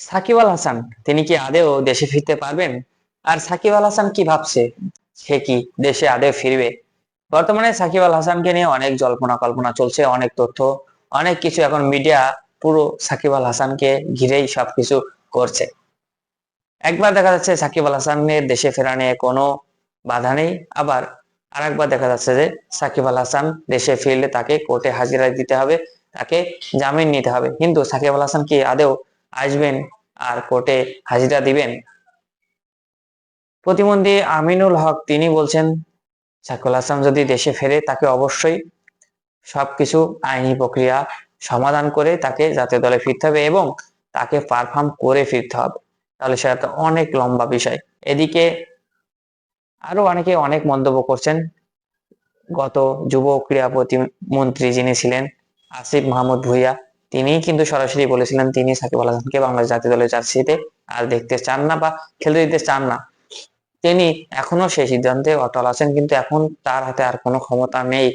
সাকিব আল হাসান তিনি কি আদেও দেশে ফিরতে পারবেন? আর সাকিব আল হাসান কি ভাবছে, সে কি দেশে আদেও ফিরবে? বর্তমানে সাকিব আল হাসানকে নিয়ে অনেক জল্পনা কল্পনা চলছে, অনেক তথ্য, অনেক কিছু। এখন মিডিয়া পুরো সাকিব আল হাসানকে ঘিরেই সবকিছু করছে। একবার দেখা যাচ্ছে সাকিব আল হাসানের দেশে ফেরা নিয়ে কোনো বাধা নেই, আবার আরেকবার দেখা যাচ্ছে যে সাকিব আল হাসান দেশে ফিরলে তাকে কোর্টে হাজিরা দিতে হবে, তাকে জামিন নিতে হবে। কিন্তু সাকিব আল হাসান কি আদেও আসবেন আর কোর্টে হাজিরা দিবেন? প্রতিমন্ত্রী আমিনুল হক তিনি বলছেন, সাকিব আল হাসান যদি দেশে ফেরে তাকে অবশ্যই সবকিছু আইনি প্রক্রিয়া সমাধান করে তাকে জাতীয় দলে ফিরতে হবে এবং তাকে পারফর্ম করে ফিরতে হবে, তাহলে সেটা তো অনেক লম্বা বিষয়। এদিকে আরো অনেকে অনেক মন্তব্য করছেন। গত যুব ক্রীড়া প্রতিমন্ত্রী যিনি ছিলেন আসিফ মাহমুদ ভুঁইয়া, তিনি কিন্তু সরাসরি বলেছিলেন তিনি সাকিব আল হাসানকে বাংলাদেশ জাতীয় দলের জার্সিতে আর দেখতে চান না বা খেলতে দিতে চান না। তিনি এখনো সেই সিদ্ধান্তে অটল আছেন, কিন্তু এখন তার হাতে আর কোনো ক্ষমতা নেই।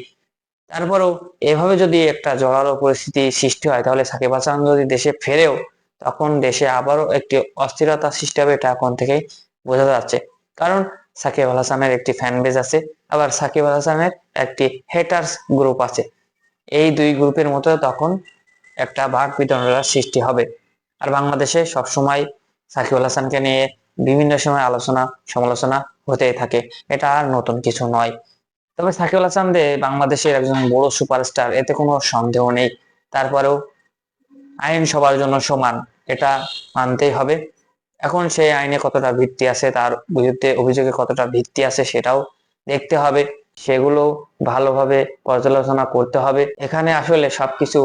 তারপরেও এভাবে যদি একটা জোরালো পরিস্থিতি সৃষ্টি হয়, তাহলে সাকিব হাসান যদি দেশে ফেরেও, তখন দেশে আবারও একটি অস্থিরতা সৃষ্টি হবে, এটা এখন থেকেই বোঝা যাচ্ছে। কারণ সাকিব আল হাসানের একটি ফ্যান বেজ আছে, আবার সাকিব আল হাসানের একটি হেটার্স গ্রুপ আছে। এই দুই গ্রুপের মধ্যে তখন একটা ভাগ বিতরণের সৃষ্টি হবে। আর বাংলাদেশে সবসময় সাকিব আল হাসানকে নিয়ে বিভিন্ন সময় আলোচনা সমালোচনা হতেই থাকে, এটা আর নতুন কিছু নয়। তবে সাকিব আল হাসান যে বাংলাদেশের একজন বড় সুপারস্টার, এতে কোনো সন্দেহ নেই। তারপরেও আইন সবার জন্য সমান, এটা মানতেই হবে। এখন সেই আইনে কতটা ভিত্তি আছে, তার বিরুদ্ধে অভিযোগে কতটা ভিত্তি আছে, সেটাও দেখতে হবে। সেগুলো ভালোভাবে পর্যালোচনা করতে হবে। এখানে আসলে সবকিছু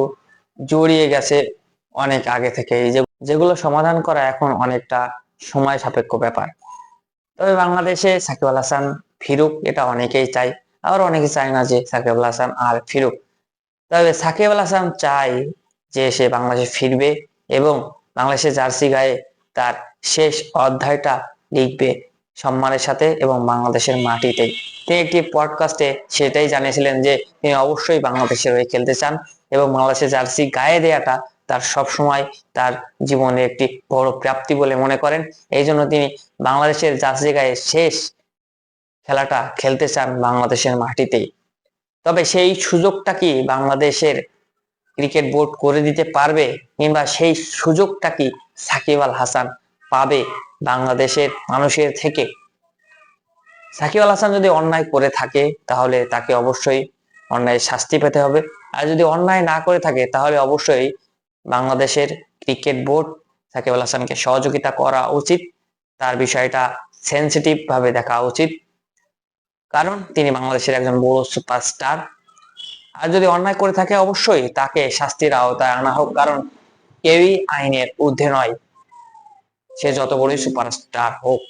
জড়িয়ে গেছে অনেক আগে থেকে, যেগুলো সমাধান করা এখন অনেকটা সময় সাপেক্ষ ব্যাপার। তবে বাংলাদেশে সাকিব আল হাসান ফিরুক, এটা অনেকেই চায়, আবার অনেকে চায় না যে সাকিব আল হাসান আর ফিরুক। তবে সাকিব আল হাসান চায় যে সে বাংলাদেশে ফিরবে এবং বাংলাদেশের জার্সি গায়ে তার শেষ অধ্যায়টা লিখবে সম্মানের সাথে এবং বাংলাদেশের মাটিতে। তিনি একটি পডকাস্টে সেটাই জানিয়েছিলেন যে তিনি অবশ্যই বাংলাদেশের হয়ে খেলতে চান এবং বাংলাদেশের জার্সি গায়ে দেওয়াটা তার সবসময় তার জীবনে একটি বড় প্রাপ্তি বলে মনে করেন। এই জন্য তিনি বাংলাদেশের জার্সি গায়ে শেষ খেলাটা খেলতে চান বাংলাদেশের মাটিতেই। তবে সেই সুযোগটা কি বাংলাদেশের ক্রিকেট বোর্ড করে দিতে পারবে, কিংবা সেই সুযোগটা কি সাকিব আল হাসান পাবে বাংলাদেশের মানুষের থেকে? সাকিব আল হাসান যদি অন্যায় করে থাকে, তাহলে তাকে অবশ্যই অন্যায়ের শাস্তি পেতে হবে। আর যদি অন্যায় না করে থাকে, তাহলে অবশ্যই বাংলাদেশের ক্রিকেট বোর্ড সাকিব আল হাসানকে সহযোগিতা করা উচিত। তার বিষয়টা সেনসিটিভ ভাবে দেখা উচিত, কারণ তিনি বাংলাদেশের একজন বড় সুপারস্টার। আর যদি অন্যায় করে থাকে, অবশ্যই তাকে শাস্তির আওতায় আনা হোক, কারণ কেউই আইনের ঊর্ধ্বে নয়, সে যত বড়ই সুপারস্টার হোক।